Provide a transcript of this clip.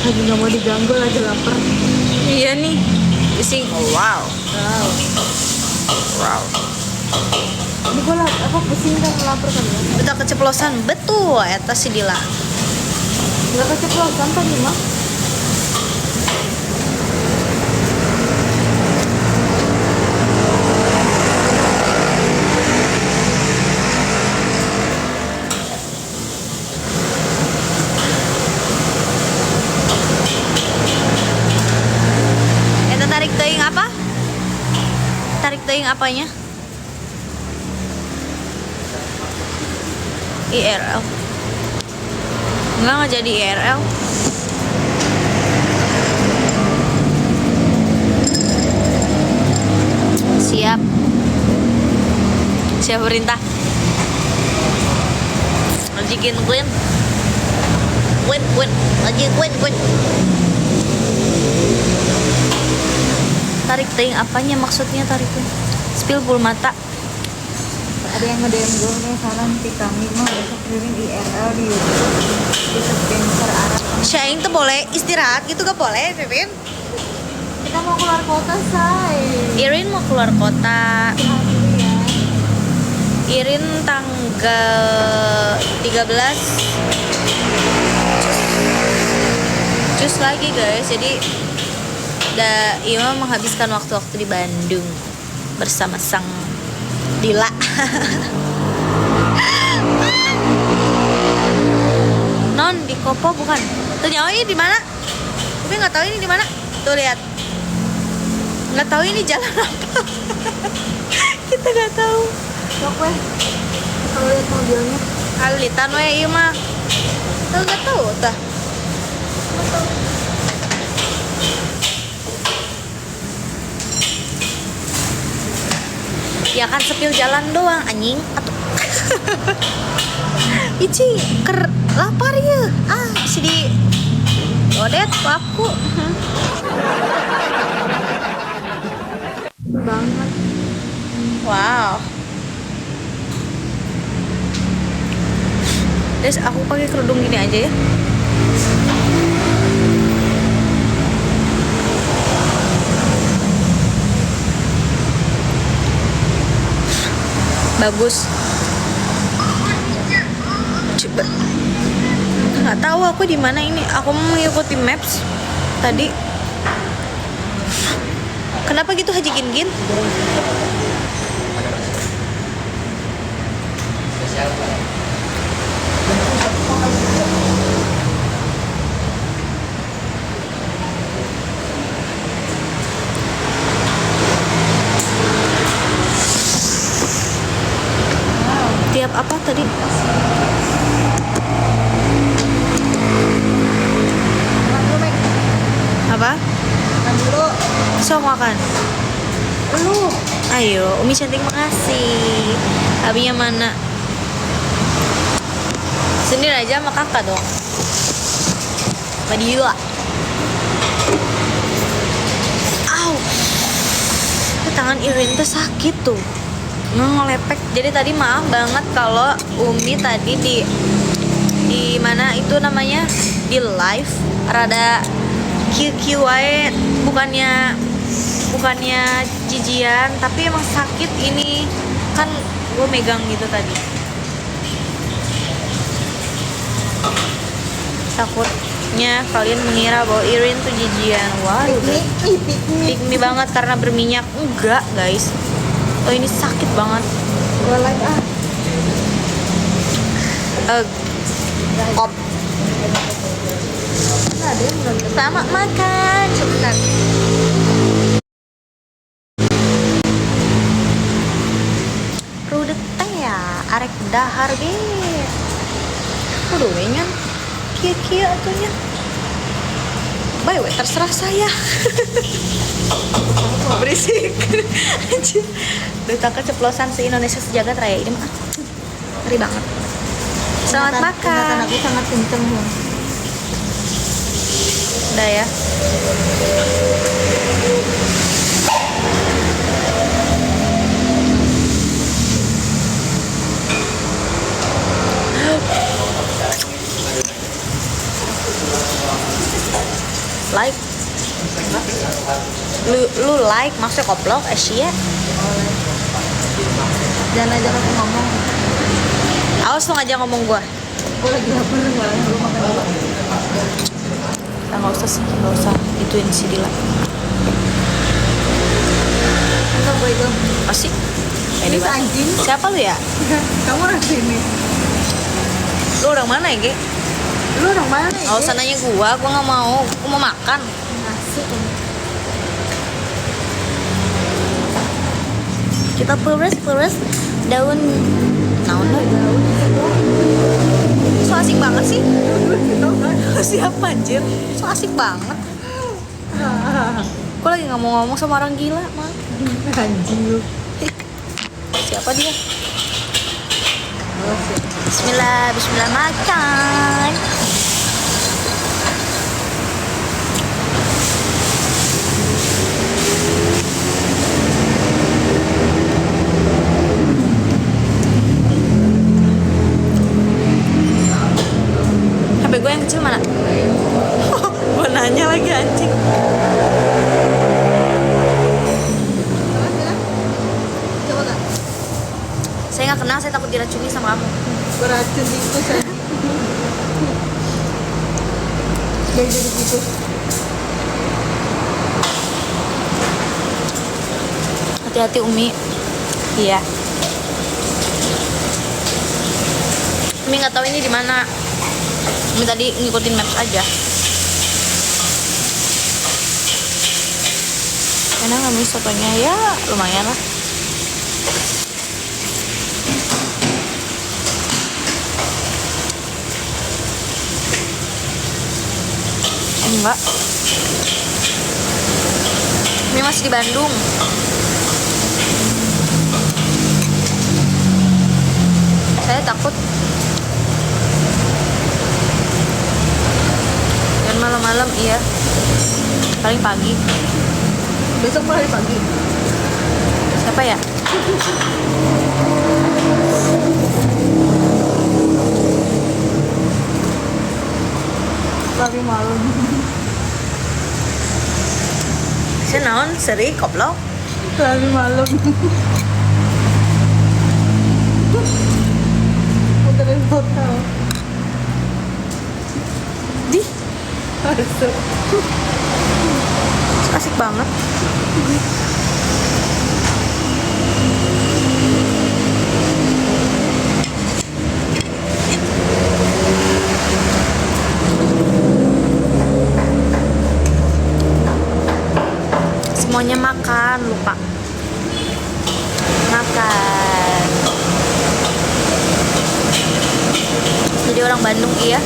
Lagi nggak mau diganggu, lagi lapar. Iya nih. Bising. Wow. Wow. Wow. Ini gue apa pusing kan lapar kan ya? Udah keceplosan betul eta si Dila. Nggak keceplosan tadi mah. Eta tarik teuing apa? Tarik teuing apanya? IRL. Enggak jadi IRL. Siap. Siap perintah. Lanjutin Queen. Queen. Lanjut Queen. Tarik teuing apanya maksudnya tarik teuing? Spill bulu mata. Ada yang nge-DM gue nih, saran di kami mah besok kirim IRL di YouTube di sponsor Arab. Syaing tuh boleh istirahat gitu gak boleh, Pipin? Kita mau keluar kota, say. Irin mau keluar kota. Istirahat dulu ya. Irin tanggal 13 cus lagi guys. Jadi Ima menghabiskan waktu-waktu di Bandung bersama sang Dila. Non di Kopo bukan? Tuh nyawa ini di mana? Tapi nggak tahu ini di mana. Tuh lihat. Nggak tahu ini jalan apa. Kita nggak tahu. Sok weh. Kalau lihat mobilnya. Alitan we ieu mah. Tuh nggak tahu tah. Ya kan sepil jalan doang anjing. Atuh. Ici ker lapar ya. Si di godet ku aku. Banget. Wow. Terus aku pakai kerudung gini aja ya. Bagus. Coba. Nggak tahu aku di mana ini. Aku mau mengikuti maps tadi. Kenapa gitu Haji Gin? Tiap apa tadi? Apa? Makan dulu. Sok makan. Lu. Ayo, Umi cantik makasih. Abinya mana? Sendiri aja sama kakak dong. Madila. Au. Tangan Irin tuh sakit tuh. Ngelepek. Jadi tadi maaf banget kalau Umi tadi di mana itu namanya di live rada QQ wae, bukannya jijian, tapi emang sakit ini kan gue megang gitu tadi. Takutnya kalian mengira bahwa Irin tuh jijian. Wah, Piknik. pikmi banget karena berminyak. Enggak guys, oh ini sakit banget. Gue like Op. ada yang belum. Selamat makan. Cepetan. Rudet teh ya, arek dahar ge. Kudu wenyan. Kieu-kieu atunya. Bae we terserah saya. Berisik. Anjir. Duta keceplosan se-Indonesia sejagat raya ini mah. Ngeri banget. Selamat makan. Ingatan aku sangat kenceng. Udah ya. Like. Lu like maksudnya koplok Asia. Jangan ajak aku ngomong. Awas lu ngajak ngomong gua. Aku lagi lapar, nggak lu makan dulu. Nah, nggak usah sih, nggak usah ituin si Dila. Enggak boy itu. Pasti. Ini anjing. Siapa lu ya? Kamu orang sini. Lu orang mana ya, Ge? Lu orang mana? Nggak usah nanya gua nggak mau. Gua mau makan. Asik. Kita peres daun naon lah. So asik banget sih. Siapa anjir? So asik banget. Gua lagi nggak mau ngomong sama orang gila, mah. Anjing lu. Siapa dia? Bismillah makan. HP gue yang kecil mana? Gue nanya lagi anjing. Coba kak. Saya nggak kenal, saya takut diracuni sama kamu. Beracun itu saya. Gak jadi gitu. Hati-hati Umi. Iya. Umi nggak tahu ini di mana. Umi tadi ngikutin maps aja. Enak nggak Mi sotonya? Ya lumayan lah. Enggak. Umi masih di Bandung. Saya takut. Dan malam-malam iya. Paling pagi. Besok hari pagi. Siapa ya? Tapi malam. Saya naon seri koplok. Tapi malam. Muterin hotel. Di Masuk. asik banget. Semuanya makan, lupa makan. Jadi orang Bandung iya.